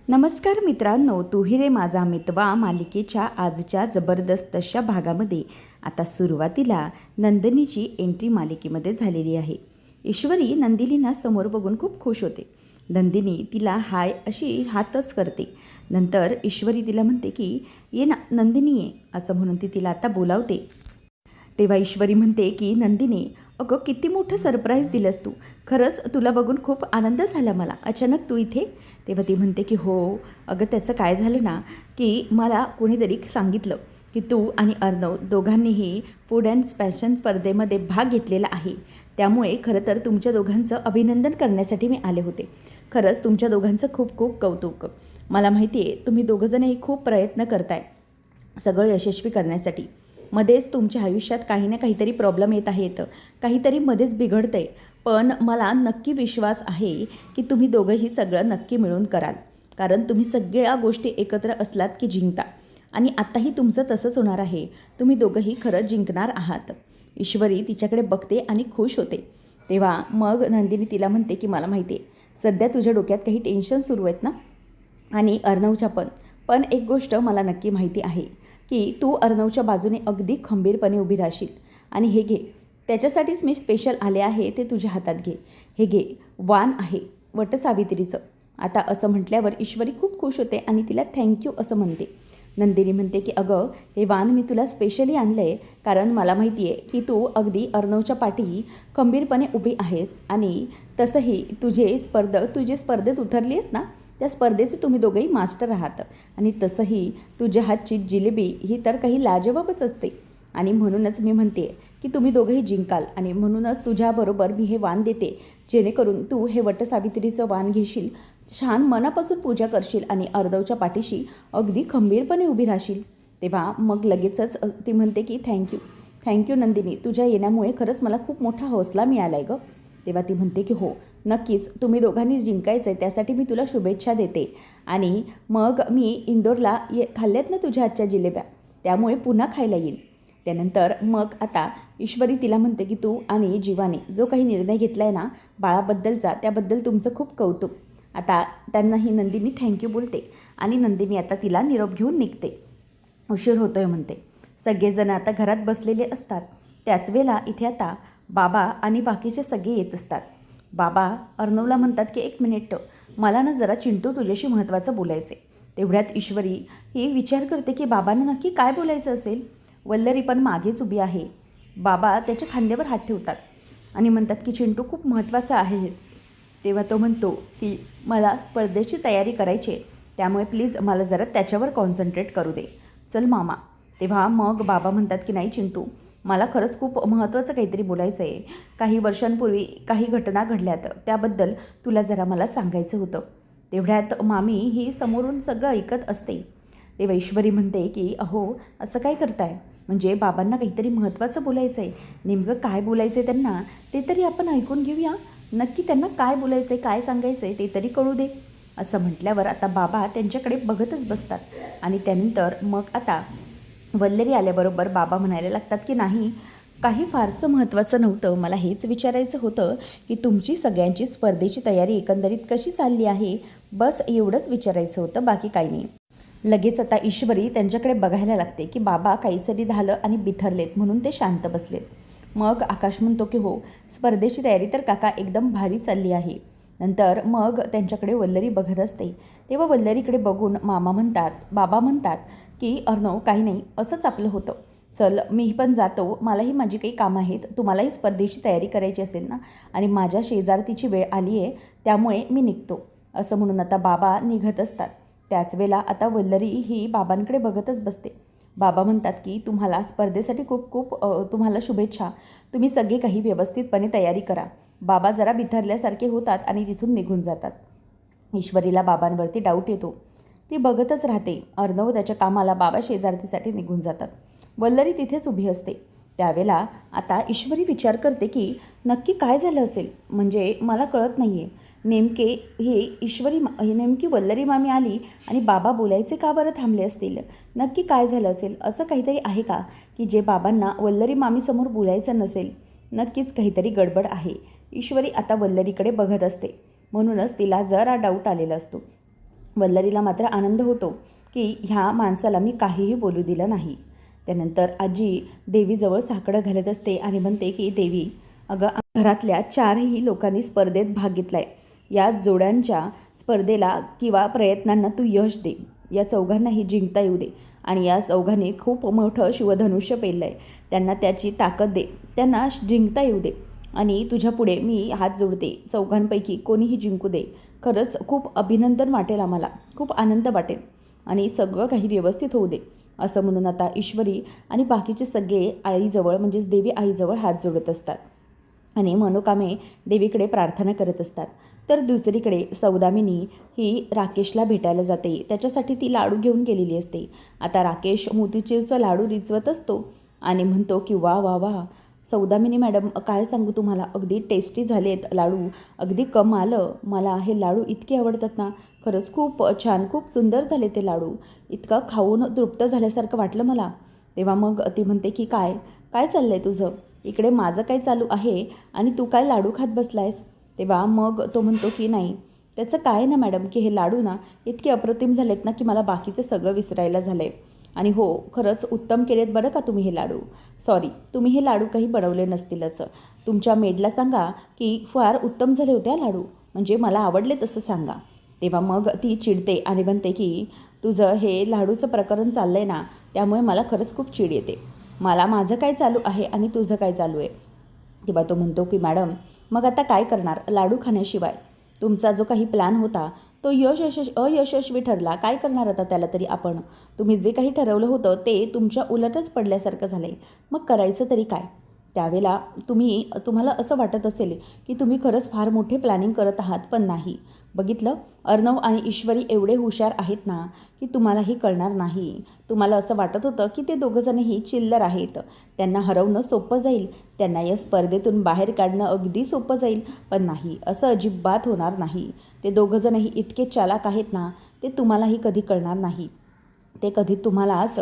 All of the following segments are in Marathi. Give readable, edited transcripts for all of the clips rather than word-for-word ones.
नमस्कार मित्रांनो, तू ही रे माझा मितवा मालिकेच्या आजच्या जबरदस्त अशा भागामध्ये आता सुरुवातीला नंदिनीची एंट्री मालिकेमध्ये झालेली आहे. ईश्वरी नंदिनीला समोर बघून खूप खुश होते. नंदिनी तिला हाय अशी हातच करते. नंतर ईश्वरी तिला म्हणते की ये ना नंदिनी ये, असं म्हणून ती तिला आता बोलावते. तेव्हा ईश्वरी म्हणते की नंदिनी, अगं किती मोठं सरप्राईज दिलंस तू. खरंच तुला बघून खूप आनंद झाला मला. अचानक तू इथे. तेव्हा ती म्हणते की हो अगं, त्याचं काय झालं ना की मला कोणीतरी सांगितलं की तू आणि अर्णव दोघांनीही फूड अँड फॅशन स्पर्धेमध्ये भाग घेतलेला आहे. त्यामुळे खरं तर तुमच्या दोघांचं अभिनंदन करण्यासाठी मी आले होते. खरंच तुमच्या दोघांचं खूप खूप कौतुक. मला माहिती आहे तुम्ही दोघंजणही खूप प्रयत्न करताय सगळं यशस्वी करण्यासाठी. मध्येच तुमच्या आयुष्यात काही ना काहीतरी प्रॉब्लेम येत आहेत, काहीतरी मध्येच बिघडतं आहे. पण मला नक्की विश्वास आहे की तुम्ही दोघंही सगळं नक्की मिळून कराल. कारण तुम्ही सगळ्या गोष्टी एकत्र असलात की जिंकता. आणि आत्ताही तुमचं तसंच होणार आहे. तुम्ही दोघंही खरंच जिंकणार आहात. ईश्वरी तिच्याकडे बघते आणि खुश होते. तेव्हा मग नंदिनी तिला म्हणते की मला माहिती आहे सध्या तुझ्या डोक्यात काही टेन्शन सुरू आहेत ना, आणि अर्णवच्या पण एक गोष्ट मला नक्की माहिती आहे की तू अर्णवच्या बाजूने अगदी खंबीरपणे उभी राहशील. आणि हे घे, त्याच्यासाठीच मी स्पेशल आले आहे, ते तुझ्या हातात घे. हे घे, वाण आहे वटसावित्रीचं. आता असं म्हटल्यावर ईश्वरी खूप खुश होते आणि तिला थँक्यू असं म्हणते. नंदिनी म्हणते की अगं, हे वाण मी तुला स्पेशली आणलं आहे कारण मला माहिती आहे की तू अगदी अर्णवच्या पाठी खंबीरपणे उभी आहेस. आणि तसंही तुझी स्पर्धेत उतरली आहेस ना, त्या स्पर्धेचे तुम्ही दोघंही मास्टर आहात. आणि तसंही तुझ्या हातची जिलेबी ही तर काही लाजवाबच असते. आणि म्हणूनच मी म्हणते की तुम्ही दोघंही जिंकाल. आणि म्हणूनच तुझ्याबरोबर मी हे वाण देते, जेणेकरून तू हे वटसावित्रीचं वाण घेशील, छान मनापासून पूजा करशील आणि अर्णवच्या पाठीशी अगदी खंबीरपणे उभी राहशील. तेव्हा मग लगेचच ती म्हणते की थँक्यू नंदिनी, तुझ्या येण्यामुळे खरंच मला खूप मोठा हौसला मिळाला आहे गं. तेव्हा ती म्हणते की हो नक्कीच, तुम्ही दोघांनी जिंकायचं आहे, त्यासाठी मी तुला शुभेच्छा देते. आणि मग मी इंदोरला खाल्ल्यात ना तुझ्या हातच्या जिलेब्या, त्यामुळे पुन्हा खायला येईन. त्यानंतर मग आता ईश्वरी तिला म्हणते की तू आणि जीवाने जो काही निर्णय घेतला आहे ना बाळाबद्दलचा, त्याबद्दल तुमचं खूप कौतुक. आता त्यांनाही नंदिनी थँक्यू बोलते आणि नंदिनी आता तिला निरोप घेऊन निघते. उशीर होतोय म्हणते. सगळेजण आता घरात बसलेले असतात. त्याच वेळेला इथे आता बाबा आणि बाकीचे सगळे येत असतात. बाबा अर्णवला म्हणतात की एक मिनिट, मला ना जरा चिंटू तुझ्याशी महत्त्वाचं बोलायचं आहे. तेवढ्यात ईश्वरी ही विचार करते की बाबांना नक्की काय बोलायचं असेल. वल्लरी पण मागेच उभी आहे. बाबा त्याच्या खांद्यावर हात ठेवतात आणि म्हणतात की चिंटू खूप महत्त्वाचं आहे. तेव्हा तो म्हणतो की मला स्पर्धेची तयारी करायची आहे, त्यामुळे प्लीज मला जरा त्याच्यावर कॉन्सन्ट्रेट करू दे. चल मामा. तेव्हा मग बाबा म्हणतात की नाही चिंटू, मला खरंच खूप महत्त्वाचं काहीतरी बोलायचं आहे. काही वर्षांपूर्वी काही घटना घडल्यात, त्याबद्दल तुला जरा मला सांगायचं होतं. तेवढ्यात मामी ही समोरून सगळं ऐकत असते. तेव्हा ईश्वरी म्हणते की अहो असं काय करताय, म्हणजे बाबांना काहीतरी महत्त्वाचं बोलायचं आहे. नेमकं काय बोलायचं आहे त्यांना ते तरी आपण ऐकून घेऊया. नक्की त्यांना काय बोलायचं आहे, काय सांगायचं आहे ते तरी कळू दे. असं म्हटल्यावर आता बाबा त्यांच्याकडे बघतच बसतात. आणि त्यानंतर मग आता वल्लरी आल्याबरोबर बाबा म्हणायला लागतात की नाही, काही फारसं महत्त्वाचं नव्हतं. मला हेच विचारायचं होतं की तुमची सगळ्यांची स्पर्धेची तयारी एकंदरीत कशी चालली आहे, बस एवढंच विचारायचं होतं, बाकी काही नाही. लगेच आता ईश्वरी त्यांच्याकडे बघायला लागते की बाबा काहीतरी झालं आणि बिथरलेत म्हणून ते शांत बसलेत. मग आकाश म्हणतो की हो, स्पर्धेची तयारी तर काका एकदम भारी चालली आहे. नंतर मग त्यांच्याकडे वल्लरी बघत असते. तेव्हा वल्लरीकडे बघून बाबा म्हणतात की अर्णव काही नाही, असंच आपलं होतं. चल मी पण जातो, मलाही माझी काही कामं आहेत, तुम्हालाही स्पर्धेची तयारी करायची असेल ना, आणि माझ्या शेजारतीची वेळ आली आहे, त्यामुळे मी निघतो. असं म्हणून आता बाबा निघत असतात. त्याच वेळेला आता वल्लरी ही बाबांकडे बघतच बसते. बाबा म्हणतात की तुम्हाला स्पर्धेसाठी खूप खूप तुम्हाला शुभेच्छा. तुम्ही सगळे काही व्यवस्थितपणे तयारी करा. बाबा जरा बिथरल्यासारखे होतात आणि तिथून निघून जातात. ईश्वरीला बाबांवरती डाऊट येतो. ती बघतच राहते. अर्णव त्याच्या कामाला, बाबा शेजारतीसाठी निघून जातात. वल्लरी तिथेच उभी असते. त्यावेळेला आता ईश्वरी विचार करते की नक्की काय झालं असेल, म्हणजे मला कळत नाही आहे. नेमकी वल्लरी मामी आली आणि बाबा बोलायचे का बरं थांबले असतील. नक्की काय झालं असेल, असं काहीतरी आहे का की जे बाबांना वल्लरी मामीसमोर बोलायचं नसेल. नक्कीच काहीतरी गडबड आहे. ईश्वरी आता वल्लरीकडे बघत असते. म्हणूनच तिला जरा डाऊट आलेला असतो. वल्लरीला मात्र आनंद होतो की ह्या माणसाला मी काहीही बोलू दिलं नाही. त्यानंतर आजी देवीजवळ साकडं घालत असते आणि म्हणते की देवी, अगं घरातल्या 4ही लोकांनी स्पर्धेत भाग घेतला आहे. या जोड्यांच्या स्पर्धेला किंवा प्रयत्नांना तू यश दे. या चौघांनाही जिंकता येऊ दे आणि या चौघांनी खूप मोठं शिवधनुष्य पेललं आहे. त्यांना त्याची ताकद दे, त्यांना जिंकता येऊ दे आणि तुझ्या पुढे मी हात जोडते. चौघांपैकी कोणीही जिंकू दे. खरंच खूप अभिनंदन वाटेल, आम्हाला खूप आनंद वाटेल आणि सगळं काही व्यवस्थित होऊ दे, असं म्हणून आता ईश्वरी आणि बाकीचे सगळे आईजवळ म्हणजेच देवी आईजवळ हात जोडत असतात आणि मनोकामे देवीकडे प्रार्थना करत असतात. तर दुसरीकडे सौदामिनी ही राकेशला भेटायला जाते. त्याच्यासाठी ती लाडू घेऊन गेलेली असते. आता राकेश मोतीचूरचा लाडू रिचवत असतो आणि म्हणतो की वा वा वा सौदामिनी मॅडम, काय सांगू तुम्हाला, अगदी टेस्टी झालेत लाडू, अगदी कमाल. मला हे लाडू इतके आवडतात ना, खरंच खूप छान, खूप सुंदर झाले ते लाडू. इतकं खाऊन तृप्त झाल्यासारखं वाटलं मला. तेव्हा मग ती म्हणते की काय काय चाललं आहे तुझं, इकडे माझं काय चालू आहे आणि तू काय लाडू खात बसला आहेस. तेव्हा मग तो म्हणतो की नाही, त्याचं काय ना मॅडम, की हे लाडू ना इतके अप्रतिम झालेत ना की मला बाकीचं सगळं विसरायला झालं आहे. आणि हो, खरंच उत्तम केलेत बरं का तुम्ही हे लाडू. सॉरी, तुम्ही हे लाडू काही बनवले नसतीलच. तुमच्या मेडला सांगा की फार उत्तम झाले होते लाडू, म्हणजे मला आवडले तसं सांगा. तेव्हा मग ती चिडते आणि म्हणते की तुझं हे लाडूचं प्रकरण चाललं आहे ना, त्यामुळे मला खरंच खूप चिड येते. मला माझं काय चालू आहे आणि तुझं काय चालू आहे. तेव्हा तो म्हणतो की मॅडम, मग आता काय करणार, लाडू खाण्याशिवाय तुमचा जो काही प्लॅन होता तो अयशस्वी ठरला. काय करणार आता त्याला तरी आपण. तुम्ही जे काही ठरवलं होतं ते तुमच्या उलटच पडल्यासारखं झालं आहे. मग करायचं तरी काय. त्यावेळेला तुम्हाला असं वाटत असेल की तुम्ही खरंच फार मोठे प्लॅनिंग करत आहात, पण नाही. बघितलं, अर्णव आणि ईश्वरी एवढे हुशार आहेत ना की तुम्हालाही कळणार नाही. तुम्हाला असं वाटत होतं की ते दोघंजणही चिल्लर आहेत, त्यांना हरवणं सोपं जाईल, त्यांना या स्पर्धेतून बाहेर काढणं अगदी सोपं जाईल, पण नाही, असं अजिबात होणार नाही. ते दोघंजणही इतके चालाक आहेत ना, ते तुम्हालाही कधी कळणार नाही. ते कधी तुम्हालाच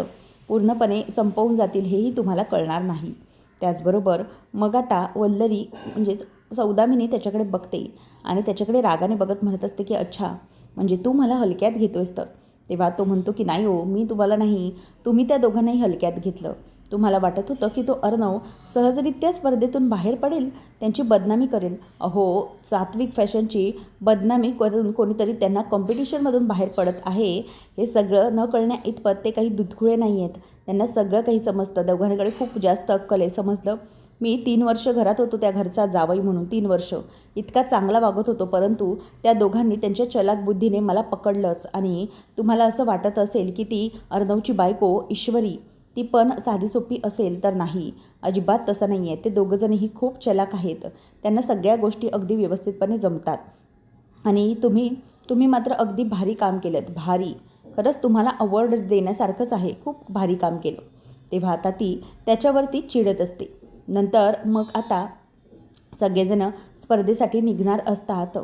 पूर्णपणे संपवून जातील हेही तुम्हाला कळणार नाही. त्याचबरोबर मग आता वल्लरी म्हणजेच सौदामिनी त्याच्याकडे बघते आणि त्याच्याकडे रागाने बघत म्हणत असते की अच्छा, म्हणजे तू मला हलक्यात घेतोयस तर. तेव्हा तो म्हणतो की नाही हो, मी तुम्हाला नाही, तुम्ही त्या दोघांनाही हलक्यात घेतलं. तुम्हाला वाटत होतं की तो अर्णव सहजरित्या स्पर्धेतून बाहेर पडेल, त्यांची बदनामी करेल. अहो, सात्विक फॅशनची बदनामी करून कोणीतरी त्यांना कॉम्पिटिशनमधून बाहेर पडत आहे, हे सगळं न कळण्या इतपत ते काही दुधखुळे नाही आहेत. त्यांना सगळं काही समजतं. दोघांकडे खूप जास्त अक्कल आहे. समजलं. मी 3 वर्ष घरात होतो त्या घरचा जावई म्हणून. 3 वर्ष इतका चांगला वागत होतो, परंतु त्या दोघांनी त्यांच्या चलाक बुद्धीने मला पकडलंच. आणि तुम्हाला असं वाटत असेल की ती अर्णवची बायको ईश्वरी ती पण साधी सोपी असेल, तर नाही, अजिबात तसं नाही आहे. ते दोघंजणही खूप चलाक आहेत. त्यांना सगळ्या गोष्टी अगदी व्यवस्थितपणे जमतात आणि तुम्ही मात्र अगदी भारी काम केलं, भारी. खरंच तुम्हाला अवॉर्ड देण्यासारखंच आहे, खूप भारी काम केलं. तेव्हा आता ती त्याच्यावरती चिडत असते. नंतर मग आता सगळेजण स्पर्धेसाठी निघणार असतात.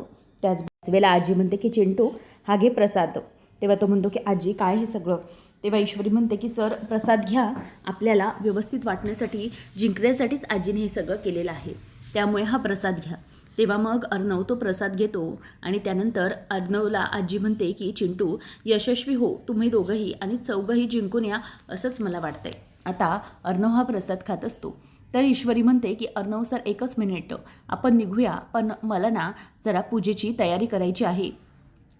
त्याच वेळेला आजी म्हणते की चिंटू, हा घे प्रसाद. तेव्हा तो म्हणतो की आजी काय हे सगळं. तेव्हा ईश्वरी म्हणते की सर प्रसाद घ्या, आपल्याला व्यवस्थित वाटण्यासाठी, जिंकण्यासाठीच आजीने हे सगळं केलेलं आहे, त्यामुळे हा प्रसाद घ्या. तेव्हा मग अर्णव तो प्रसाद घेतो आणि त्यानंतर अर्णवला आजी म्हणते की चिंटू, यशस्वी हो तुम्ही दोघंही आणि चौघंही जिंकून या, असंच मला वाटतंय. आता अर्णव हा प्रसाद खात असतो. तर ईश्वरी म्हणते की अर्णव सर, एकच मिनिट, आपण निघूया, पण मला ना जरा पूजेची तयारी करायची आहे.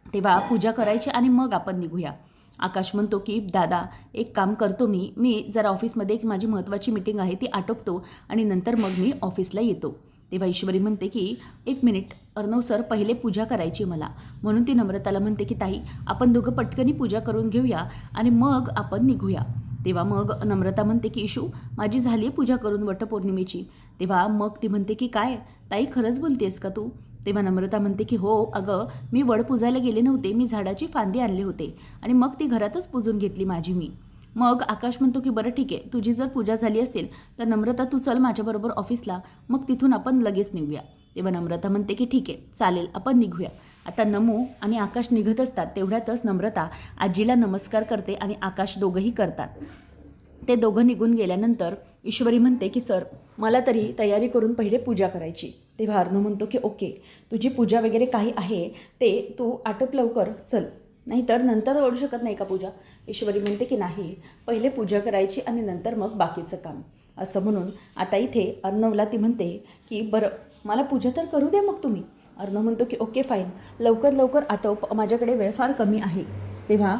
तेव्हा पूजा करायची आणि मग आपण निघूया. आकाश म्हणतो की दादा, एक काम करतो, मी जरा ऑफिसमध्ये एक माझी महत्त्वाची मीटिंग आहे ती आटोपतो आणि नंतर मग मी ऑफिसला येतो. तेव्हा ईश्वरी म्हणते की एक मिनिट अर्णव सर, पहिले पूजा करायची मला. म्हणून ती नम्रताला म्हणते की ताई, आपण दोघं पटकनी पूजा करून घेऊया आणि मग आपण निघूया. तेव्हा मग नम्रता म्हणते की इशू, माझी झाली आहे पूजा करून वटपौर्णिमेची. तेव्हा मग ती म्हणते की काय ताई, खरंच बोलतेस का तू. तेव्हा नम्रता म्हणते की हो अगं, मी वड पूजायला गेले नव्हते, मी झाडाची फांदी आणले होते आणि मग ती घरातच पूजून घेतली माझी मी. मग आकाश म्हणतो की बरं ठीक आहे, तुझी जर पूजा झाली असेल तर नम्रता तू चल माझ्याबरोबर ऑफिसला, मग तिथून आपण लगेच निघूया. तेव्हा नम्रता म्हणते की ठीक आहे चालेल, आपण निघूया. आता नमू आणि आकाश निघत असतात. तेवढ्यातच नम्रता आजीला नमस्कार करते आणि आकाश दोघंही करतात. ते दोघं निघून गेल्यानंतर ईश्वरी म्हणते की सर, मला तरी तयारी करून पहिले पूजा करायची. तेव्हा अर्णव म्हणतो की ओके, तुझी पूजा वगैरे काही आहे ते तू आटोप लवकर, चल. नाहीतर नंतर ओढू शकत नाही का पूजा? ईश्वरी म्हणते की नाही, पहिले पूजा करायची आणि नंतर मग बाकीचं काम. असं म्हणून आता इथे अर्णवला ती म्हणते की बरं मला पूजा तर करू दे मग तुम्ही. अर्णव म्हणतो की ओके फाईन, लवकर लवकर आटोप, माझ्याकडे वेळ फार कमी आहे. तेव्हा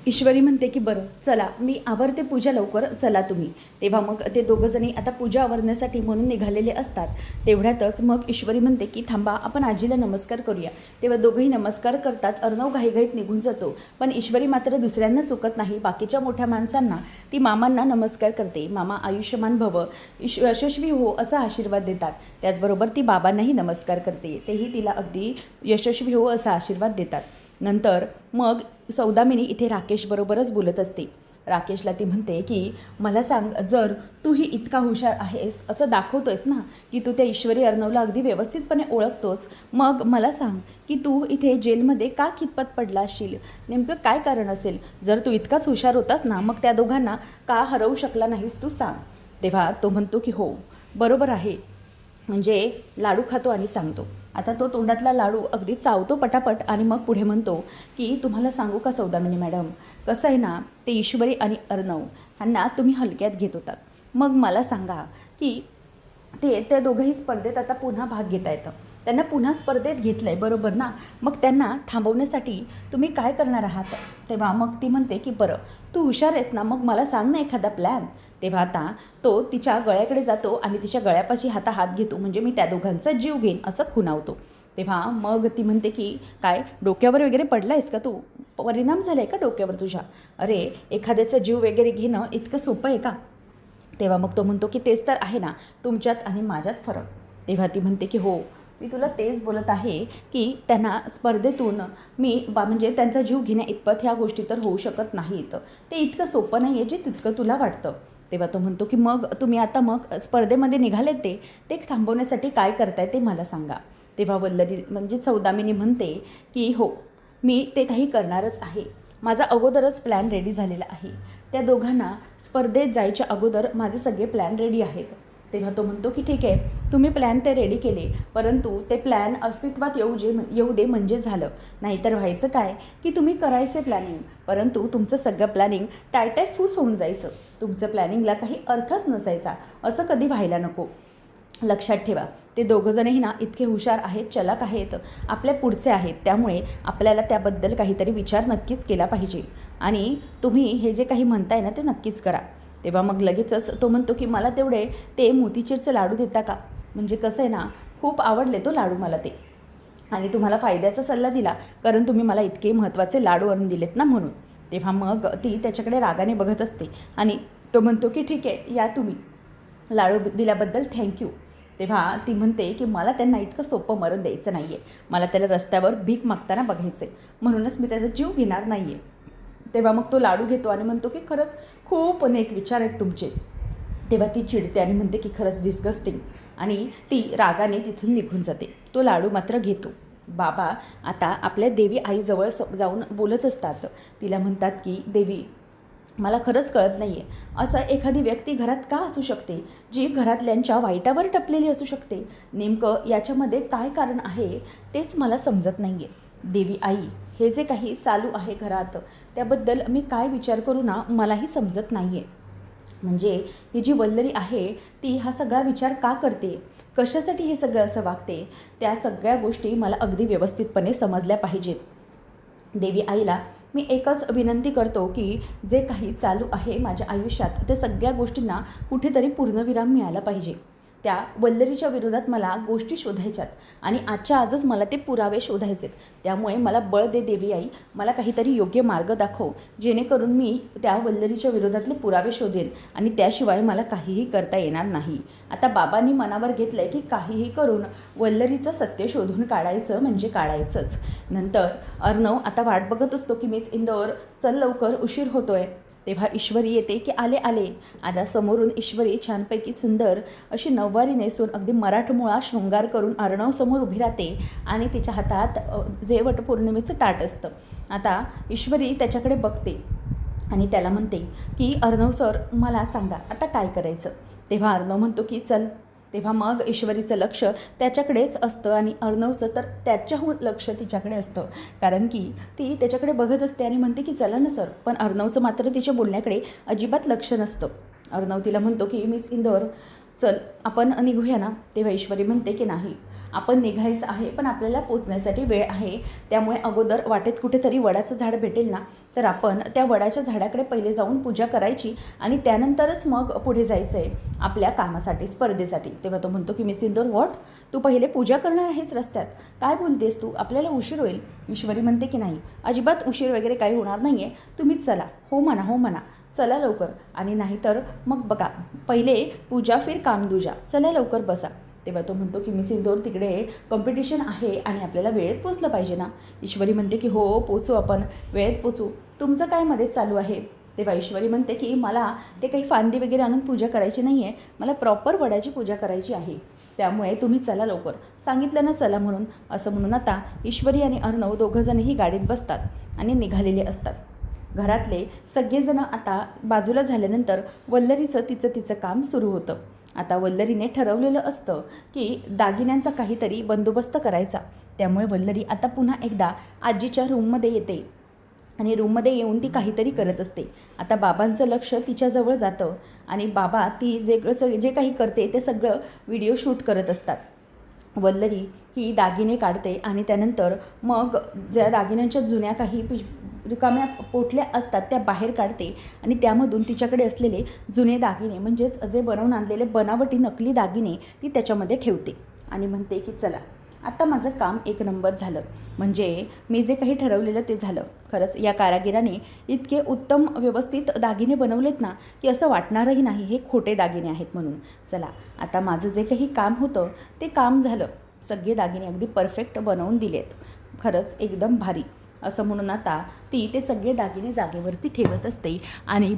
ईश्वरी म्हणते की बरं चला मी आवरते पूजा लवकर, चला तुम्ही. तेव्हा मग ते दोघंजणी आता पूजा आवरण्यासाठी म्हणून निघालेले असतात. तेवढ्यातच मग ईश्वरी म्हणते की थांबा आपण आजीला नमस्कार करूया. तेव्हा दोघंही नमस्कार करतात. अर्णव घाईघाईत निघून जातो, पण ईश्वरी मात्र दुसऱ्यांना चुकत नाही. बाकीच्या मोठ्या माणसांना ती मामांना नमस्कार करते. मामा आयुष्यमान भव, यशस्वी हो असा आशीर्वाद देतात. त्याचबरोबर ती बाबांनाही नमस्कार करते, तेही तिला अगदी यशस्वी हो असा आशीर्वाद देतात. नंतर मग सौदामिनी इथे राकेशबरोबरच बोलत असते. राकेशला ती म्हणते की मला सांग, जर तू ही इतका हुशार आहेस असं दाखवतोयस ना की तू त्या ईश्वरी अर्णवला अगदी व्यवस्थितपणे ओळखतोस, मग मला सांग की तू इथे जेलमध्ये का खितपत पडला असशील? नेमकं काय कारण असेल? जर तू इतकाच हुशार होतास ना, मग त्या दोघांना का हरवू शकला नाहीस तू सांग. तेव्हा तो म्हणतो की हो बरोबर आहे, म्हणजे लाडू खातो आणि सांगतो. आता तो तोंडातला लाडू अगदी चावतो पटापट आणि मग पुढे म्हणतो की तुम्हाला सांगू का सौदामिनी मॅडम, कसं आहे ना, ते ईश्वरी आणि अर्णव ह्यांना तुम्ही हलक्यात घेत होतात. मग मला सांगा की ते दोघंही स्पर्धेत आता पुन्हा भाग घेता येतं, त्यांना पुन्हा स्पर्धेत घेतलं आहे बरोबर ना, मग त्यांना थांबवण्यासाठी तुम्ही काय करणार आहात? तेव्हा मग ती म्हणते की बरं तू हुशार आहेस ना, मग मला सांग ना एखादा प्लॅन. तेव्हा आता तो तिच्या गळ्याकडे जातो आणि तिच्या गळ्यापाशी हात घेतो, म्हणजे मी त्या दोघांचा जीव घेईन असं खुणावतो. तेव्हा मग ती म्हणते की काय डोक्यावर वगैरे पडला आहेस का तू? परिणाम झाला आहे का डोक्यावर तुझ्या? अरे एखाद्याचा जीव वगैरे घेणं इतकं सोपं आहे का? तेव्हा मग तो म्हणतो की तेच तर आहे ना तुमच्यात आणि माझ्यात फरक. तेव्हा ती म्हणते की हो मी तुला तेच बोलत आहे की त्यांना स्पर्धेतून म्हणजे त्यांचा जीव घेण्या इतपत ह्या गोष्टी तर होऊ शकत नाहीत. ते इतकं सोपं नाही आहे जे तितकं तुला वाटतं. तेव्हा तो म्हणतो की मग तुम्ही आता मग स्पर्धेमध्ये निघालेत ते थांबवण्यासाठी काय करताय ते मला सांगा. तेव्हा वल्लरी म्हणजे सौदामिनी म्हणते की हो मी ते काही करणारच आहे, माझा अगोदरच प्लॅन रेडी झालेला आहे. त्या दोघांना स्पर्धेत जायच्या अगोदर माझे सगळे प्लॅन रेडी आहेत. तेव्हा तो म्हणतो की ठीक आहे तुम्ही प्लॅन ते रेडी केले, परंतु ते प्लॅन अस्तित्वात येऊ दे म्हणजे झालं. नाहीतर व्हायचं काय की तुम्ही करायचे प्लॅनिंग, परंतु तुमचं सगळं प्लॅनिंग टायफूस होऊन जायचं, तुमचं प्लॅनिंगला काही अर्थच नसायचा. असं कधी व्हायला नको. लक्षात ठेवा ते दोघंजणही ना इतके हुशार आहेत, चलाक आहेत, आपल्या पुढचे आहेत, त्यामुळे आपल्याला त्याबद्दल काहीतरी विचार नक्कीच केला पाहिजे आणि तुम्ही हे जे काही म्हणताय ना ते नक्कीच करा. तेव्हा मग लगेचच तो म्हणतो की मला तेवढे ते मोतीचूरचे लाडू देता का? म्हणजे कसं आहे ना खूप आवडले तो लाडू मला ते, आणि तुम्हाला फायद्याचा सल्ला दिला कारण तुम्ही मला इतके महत्त्वाचे लाडू आणून दिलेत ना म्हणून. तेव्हा मग ती त्याच्याकडे रागाने बघत असते आणि तो म्हणतो की ठीक आहे या तुम्ही, लाडू दिल्याबद्दल थँक्यू. तेव्हा ती म्हणते की मला त्यांना इतकं सोपं मरण द्यायचं नाही आहे, मला त्याला रस्त्यावर भीक मागताना बघायचं आहे, म्हणूनच मी त्याचा जीव घेणार नाही आहे. तेव्हा मग तो लाडू घेतो आणि म्हणतो की खरंच खूप अनेक विचार आहेत तुमचे. तेव्हा ती चिडते आणि म्हणते की खरंच डिस्गस्टिंग, आणि ती रागाने तिथून निघून जाते. तो लाडू मात्र घेतो. बाबा आता आपल्या देवी आईजवळ जाऊन बोलत असतात. तिला म्हणतात की देवी मला खरंच कळत नाही आहे, असं एखादी व्यक्ती घरात का असू शकते जी घरातल्यांच्या वाईटावर टपलेली असू शकते? नेमकं याच्यामध्ये काय कारण आहे तेच मला समजत नाही आहे. देवी आई हे जे काही चालू आहे घरात त्याबद्दल मी काय विचार करू ना मलाही समजत नाही आहे. म्हणजे ही जी वल्लरी आहे ती हा सगळा विचार का करते, कशासाठी हे सगळं असं वागते, त्या सगळ्या गोष्टी मला अगदी व्यवस्थितपणे समजल्या पाहिजेत. देवी आईला मी एकच विनंती करतो की जे काही चालू आहे माझ्या आयुष्यात त्या सगळ्या गोष्टींना कुठेतरी पूर्णविराम मिळाला पाहिजे. त्या वल्लरीच्या विरोधात मला गोष्टी शोधायच्यात आणि आजच्या आजच मला ते पुरावे शोधायचेत. त्यामुळे मला बळ दे देवी आई, मला काहीतरी योग्य मार्ग दाखव जेणेकरून मी त्या वल्लरीच्या विरोधातले पुरावे शोधेन आणि त्याशिवाय मला काहीही करता येणार नाही. आता बाबांनी मनावर घेतलं आहे की काहीही करून वल्लरीचं सत्य शोधून काढायचं म्हणजे काढायचंच. नंतर अर्णव आता वाट बघत असतो की मिस इंदौर चल लवकर उशीर होतोय. तेव्हा ईश्वरी येते की आले आता समोरून ईश्वरी छानपैकी सुंदर अशी नऊवारी नेसून अगदी मराठमोळा शृंगार करून अर्णवसमोर उभी राहते आणि तिच्या हातात जे वटपौर्णिमेचं ताट असतं. आता ईश्वरी त्याच्याकडे बघते आणि त्याला म्हणते की अर्णव सर मला सांगा आता काय करायचं. तेव्हा अर्णव म्हणतो की चल तेव्हा मग ईश्वरीचं लक्ष त्याच्याकडेच असतं आणि अर्णवचं तर त्याच्याहून लक्ष तिच्याकडे असतं, कारण की ती त्याच्याकडे बघत असते आणि म्हणते की चला ना सर. पण अर्णवचं मात्र तिच्या बोलण्याकडे अजिबात लक्ष नसतं. अर्णव तिला म्हणतो की मिस इंदोर चल आपण निघूया ना. तेव्हा ईश्वरी म्हणते की नाही, आपण निघायचं आहे पण आपल्याला पोचण्यासाठी वेळ आहे, त्यामुळे अगोदर वाटेत कुठेतरी वडाचं झाड भेटेल ना, तर आपण त्या वडाच्या झाडाकडे पहिले जाऊन पूजा करायची आणि त्यानंतरच मग पुढे जायचं आहे आपल्या कामासाठी, स्पर्धेसाठी. तेव्हा तो म्हणतो की मिस इंदोर व्हॉट, तू पहिले पूजा करणार आहेस रस्त्यात, काय बोलतेस तू, आपल्याला उशीर होईल. ईश्वरी म्हणते की नाही, अजिबात उशीर वगैरे काही होणार नाही आहे, तुम्हीच चला. हो म्हणा, हो म्हणा, चला लवकर. आणि नाहीतर मग बघा, पहिले पूजा फिर काम दूजा, चला लवकर बसा. तेव्हा तो म्हणतो की मिस इंदोर तिकडे कॉम्पिटिशन आहे आणि आपल्याला वेळेत पोचलं पाहिजे ना. ईश्वरी म्हणते की हो पोचू, आपण वेळेत पोचू, तुमचं काय मध्येच चालू आहे. तेव्हा ईश्वरी म्हणते की मला ते काही फांदी वगैरे आणून पूजा करायची नाही आहे, मला प्रॉपर वडाची पूजा करायची आहे, त्यामुळे तुम्ही चला लवकर, सांगितलं ना चला म्हणून. असं म्हणून आता ईश्वरी आणि अर्णव दोघंजणही गाडीत बसतात आणि निघालेले असतात. घरातले सगळेजणं आता बाजूला झाल्यानंतर वल्लरीचं तिचं काम सुरू होतं. आता वल्लरीने ठरवलेलं असतं की दागिन्यांचा काहीतरी बंदोबस्त करायचा, त्यामुळे वल्लरी आता पुन्हा एकदा आजीच्या रूममध्ये येते आणि रूममध्ये येऊन ती काहीतरी करत असते. आता बाबांचं लक्ष तिच्याजवळ जातं आणि बाबा ती जे काही करते ते सगळं व्हिडिओ शूट करत असतात. वल्लरी ही दागिने काढते आणि त्यानंतर मग ज्या दागिन्यांच्या जुन्या काही रिकाम्या पोटल्या असतात त्या बाहेर काढते आणि त्यामधून तिच्याकडे असलेले जुने दागिने, म्हणजेच जे बनवून आणलेले बनावटी नकली दागिने ती त्याच्यामध्ये ठेवते आणि म्हणते की चला आता माझं काम एक नंबर झालं, म्हणजे मी जे काही ठरवलेलं ते झालं. खरंच या कारागिराने इतके उत्तम व्यवस्थित दागिने बनवलेत ना की असं वाटणारही नाही हे खोटे दागिने आहेत म्हणून. चला आता माझं जे काही काम होतं ते काम झालं, सगळे दागिने अगदी परफेक्ट बनवून दिलेत, खरंच एकदम भारी. असं म्हणून आता ती ते सगळे दागिने जागेवरती ठेवत असते आणि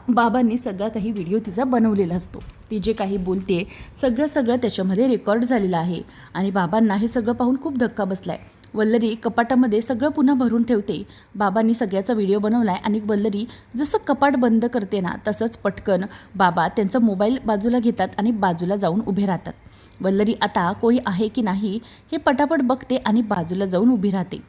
बाबांनी सगळा काही व्हिडिओ तिचा बनवलेला असतो. ती जे काही बोलते सगळं त्याच्यामध्ये रेकॉर्ड झालेलं आहे आणि बाबांना हे सगळं पाहून खूप धक्का बसला आहे. वल्लरी कपाटामध्ये सगळं पुन्हा भरून ठेवते. बाबांनी सगळ्याचा व्हिडिओ बनवला आहे आणि वल्लरी जसं कपाट बंद करते ना तसंच पटकन बाबा त्यांचा मोबाईल बाजूला घेतात आणि बाजूला जाऊन उभे राहतात. वल्लरी आता कोणी आहे की नाही हे पटापट बघते आणि बाजूला जाऊन उभी राहते.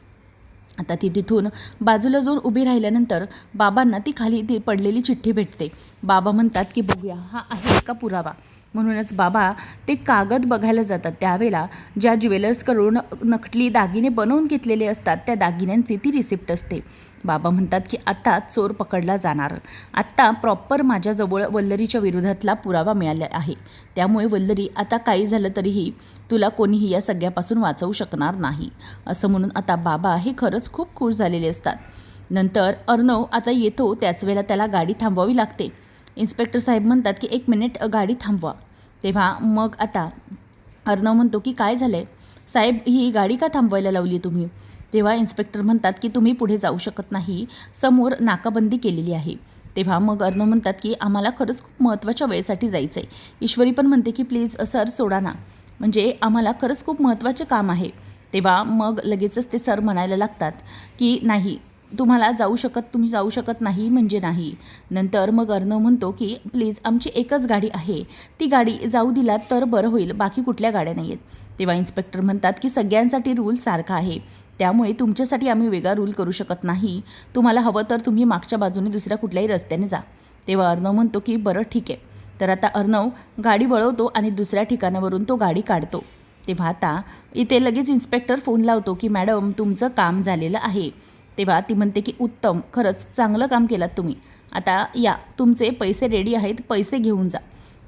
आता ती तिथून बाजूला जाऊन उभी राहिल्यानंतर बाबांना ती खाली ती पडलेली चिठ्ठी भेटते. बाबा म्हणतात की बघूया हा आहे का पुरावा. म्हणूनच बाबा ते कागद बघायला जातात. त्यावेळेला ज्या ज्वेलर्सकडून नकली दागिने बनवून घेतलेले असतात त्या दागिन्यांची ती रिसिप्ट असते. बाबा म्हणतात की आत्ता चोर पकडला जाणार, आत्ता प्रॉपर माझ्याजवळ वल्लरीच्या विरोधातला पुरावा मिळाला आहे, त्यामुळे वल्लरी आता काही झालं तरीही तुला कोणीही या सगळ्यापासून वाचवू शकणार नाही. असं म्हणून आता बाबा हे खरंच खूप खुश झालेले असतात. नंतर अर्णव आता येतो, त्याच वेळेला त्याला गाडी थांबवावी लागते. इन्स्पेक्टर साहेब म्हणतात की 1 मिनिट गाडी थांबवा. तेव्हा मग आता अर्णव म्हणतो की काय झालं आहे साहेब, ही गाडी का थांबवायला लावली तुम्ही. तेव्हा इन्स्पेक्टर म्हणतात की तुम्ही पुढे जाऊ शकत नाही, समोर नाकाबंदी केलेली आहे. तेव्हा मग अर्णव म्हणतात की आम्हाला खरंच खूप महत्त्वाच्या वेळेसाठी जायचं आहे. ईश्वरी पण म्हणते की प्लीज सर सोडा ना, म्हणजे आम्हाला खरंच खूप महत्त्वाचे काम आहे. तेव्हा मग लगेचच ते सर म्हणायला लागतात की नाही तुम्ही जाऊ शकत नाही म्हणजे नाही. नंतर मग अर्णव म्हणतो की प्लीज आमची एकच गाडी आहे, ती गाडी जाऊ दिलात तर बरं होईल, बाकी कुठल्या गाड्या नाही आहेत. तेव्हा इन्स्पेक्टर म्हणतात की सगळ्यांसाठी रूल सारखा आहे, त्यामुळे तुमच्यासाठी आम्ही वेगळा रूल करू शकत नाही, तुम्हाला हवं तर तुम्ही मागच्या बाजूने दुसऱ्या कुठल्याही रस्त्याने जा. तेव्हा अर्णव म्हणतो की बरं ठीक आहे. तर आता अर्णव गाडी वळवतो आणि दुसऱ्या ठिकाणावरून तो गाडी काढतो. तेव्हा आता इथे लगेच इन्स्पेक्टर फोन लावतो की मॅडम तुमचं काम झालेलं आहे. तेव्हा ती म्हणते की उत्तम, खरंच चांगलं काम केलात तुम्ही, आता या तुमचे पैसे रेडी आहेत, पैसे घेऊन जा.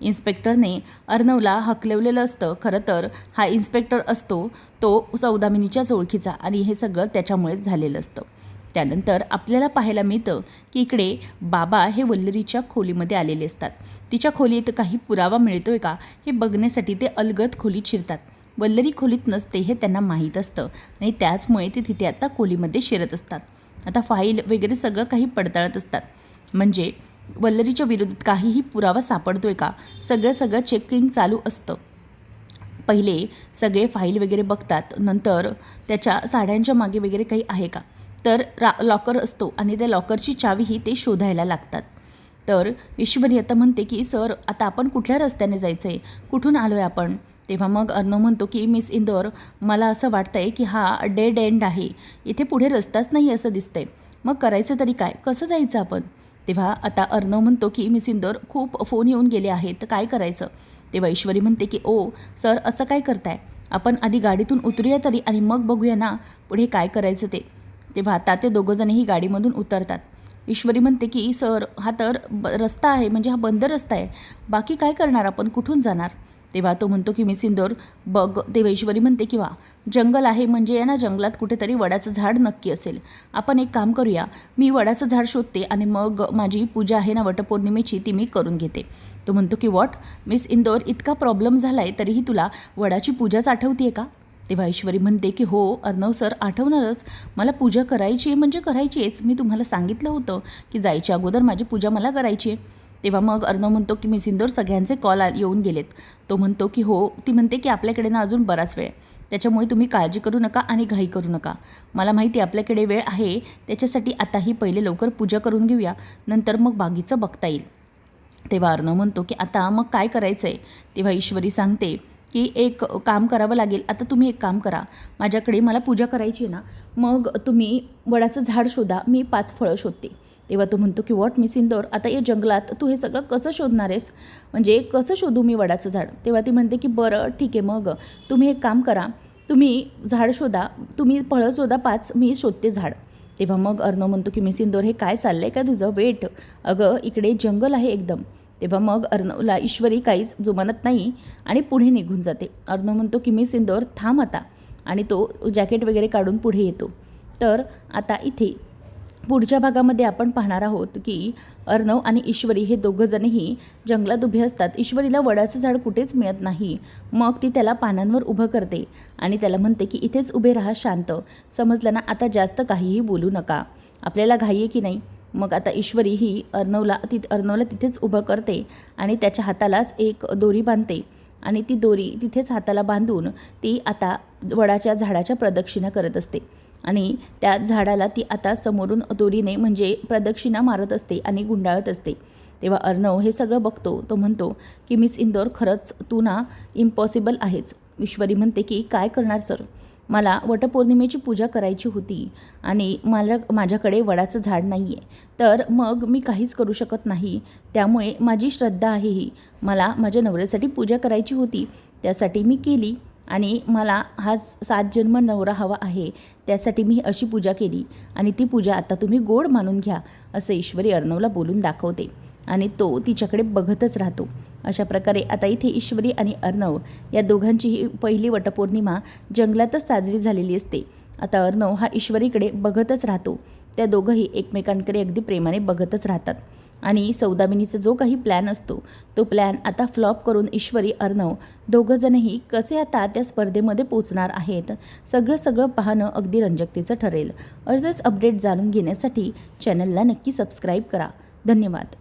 इन्स्पेक्टरने अर्णवला हकलवलेलं असतं. खरं तर हा इन्स्पेक्टर असतो तो सौदामिनीच्याच ओळखीचा आणि हे सगळं त्याच्यामुळेच झालेलं असतं. त्यानंतर आपल्याला पाहायला मिळतं की इकडे बाबा हे वल्लरीच्या खोलीमध्ये आलेले असतात. तिच्या खोलीत काही पुरावा मिळतोय का हे बघण्यासाठी ते अलगद खोलीत शिरतात. वल्लरी खोलीत नसते हे त्यांना माहीत असतं आणि त्याचमुळे ते तिथे आता खोलीमध्ये शिरत असतात. आता फाईल वगैरे सगळं काही पडताळत असतात, म्हणजे वल्लरीच्या विरोधात काहीही पुरावा सापडतोय का सगळं चेकिंग चालू असतं. पहिले सगळे फाईल वगैरे बघतात, नंतर त्याच्या साड्यांच्या मागे वगैरे काही आहे का, तर लॉकर असतो आणि त्या लॉकरची चावीही ते शोधायला लागतात. तर ईश्वरी आता म्हणते की सर आता आपण कुठल्या रस्त्याने जायचं आहे, कुठून आलो आहे आपण. तेव्हा मग अर्णव म्हणतो की मिस इंदोर मला असं वाटतं आहे की हा डेड एंड आहे, इथे पुढे रस्ताच नाही असं दिसतंय, मग करायचं तरी काय, कसं जायचं आपण. तेव्हा आता अर्णव म्हणतो की मिस इंदोर खूप फोन येऊन गेले आहेत, तर काय करायचं. तेव्हा ईश्वरी म्हणते की ओ सर असं काय करताय, आपण आधी गाडीतून उतरूया तरी आणि मग बघूया ना पुढे काय करायचं ते. तेव्हा आता ते दोघंजणही गाडीमधून उतरतात. ईश्वरी म्हणते की सर हा तर रस्ता आहे, म्हणजे हा बंद रस्ता आहे, बाकी काय करणार आपण, कुठून जाणार. तेव्हा तो म्हणतो की मिस इंदोर बघ. तेव्हा ईश्वरी म्हणते की वा जंगल आहे म्हणजे आहे ना, जंगलात कुठेतरी वडाचं झाड नक्की असेल, आपण एक काम करूया, मी वडाचं झाड शोधते आणि मग माझी पूजा आहे ना वटपौर्णिमेची ती मी करून घेते. तो म्हणतो की व्हॉट मिस इंदोर, इतका प्रॉब्लेम झाला आहे तरीही तुला वडाची पूजाच आठवते आहे का. तेव्हा ईश्वरी म्हणते की हो अर्णव सर आठवणारच, मला पूजा करायची आहे म्हणजे करायची आहेच, मी तुम्हाला सांगितलं होतं की जायच्या अगोदर माझी पूजा मला करायची आहे. तेव्हा मग अर्णव म्हणतो की मिस इंदोर सगळ्यांचे कॉल येऊन गेलेत. तो म्हणतो की हो. ती म्हणते की आपल्याकडे ना अजून बराच वेळ आहे, त्याच्यामुळे तुम्ही काळजी करू नका आणि घाई करू नका, मला माहिती आपल्याकडे वेळ आहे, त्याच्यासाठी आताही पहिले लवकर पूजा करून घेऊया, नंतर मग बागीचं बघता येईल. तेव्हा अर्णव म्हणतो की आता मग काय करायचं आहे. तेव्हा ईश्वरी सांगते की एक काम करावं लागेल, आता तुम्ही एक काम करा, माझ्याकडे मला पूजा करायची आहे ना, मग तुम्ही वडाचं झाड शोधा, मी 5 फळं शोधते. तेव्हा तो म्हणतो की व्हॉट मिस इंदोर, आता या जंगलात तू हे सगळं कसं शोधणार आहेस, म्हणजे कसं शोधू मी वडाचं झाड. तेव्हा ती म्हणते की बरं ठीक आहे, मग तुम्ही एक काम करा, तुम्ही झाड शोधा, तुम्ही फळं शोधा 5, मी शोधते झाड. तेव्हा मग अर्णव म्हणतो की मिस इंदोर हे काय चाललं आहे का तुझं, वेट, अगं इकडे जंगल आहे एकदम. तेव्हा मग अर्णवला ईश्वरी काहीच जुमानत नाही आणि पुढे निघून जाते. अर्णव म्हणतो की मिस इंदोर थांब आता, आणि तो जॅकेट वगैरे काढून पुढे येतो. तर आता इथे पुढच्या भागामध्ये आपण पाहणार आहोत की अर्णव आणि ईश्वरी हे दोघंजणही जंगलात उभे असतात. ईश्वरीला वडाचं झाड कुठेच मिळत नाही, मग ती त्याला पानांवर उभं करते आणि त्याला म्हणते की इथेच उभे राहा शांत, समजलं ना, आता जास्त काहीही बोलू नका, आपल्याला घाई आहे की नाही. मग आता ईश्वरी ही अर्णवला तिथेच उभं करते आणि त्याच्या हातालाच एक दोरी बांधते आणि ती दोरी तिथेच हाताला बांधून ती आता वडाच्या झाडाच्या प्रदक्षिणा करत असते आणि त्या झाडाला ती आता समोरून दोरीने म्हणजे प्रदक्षिणा मारत असते आणि गुंडाळत असते. तेव्हा अर्णव हे सगळं बघतो. तो म्हणतो की मिस इंदोर खरंच तू ना इम्पॉसिबल आहेच. ईश्वरी म्हणते की काय करणार सर, मला वटपौर्णिमेची पूजा करायची होती आणि माझ्याकडे वडाचं झाड नाही आहे, तर मग मी काहीच करू शकत नाही, त्यामुळे माझी श्रद्धा आहे ही, मला माझ्या नवऱ्यासाठी पूजा करायची होती, त्यासाठी मी केली आणि मला हा 7 जन्म नवरा हवा आहे, त्यासाठी मी अशी पूजा केली आणि ती पूजा आता तुम्ही गोड मानून घ्या, असं ईश्वरी अर्णवला बोलून दाखवते आणि तो तिच्याकडे बघतच राहतो. अशा प्रकारे आता इथे ईश्वरी आणि अर्णव या दोघांचीही पहिली वटपौर्णिमा जंगलातच साजरी झालेली असते. आता अर्णव हा ईश्वरीकडे बघतच राहतो, त्या दोघंही एकमेकांकडे अगदी प्रेमाने बघतच राहतात आणि सौदामिनीचा जो काही प्लॅन असतो तो प्लॅन आता फ्लॉप करून ईश्वरी अर्णव दोघंजणही कसे आता त्या स्पर्धेमध्ये पोचणार आहेत, सगळं पाहणं अगदी रंजकतेचं ठरेल. असेच अपडेट जाणून घेण्यासाठी चॅनलला नक्की सबस्क्राईब करा. धन्यवाद.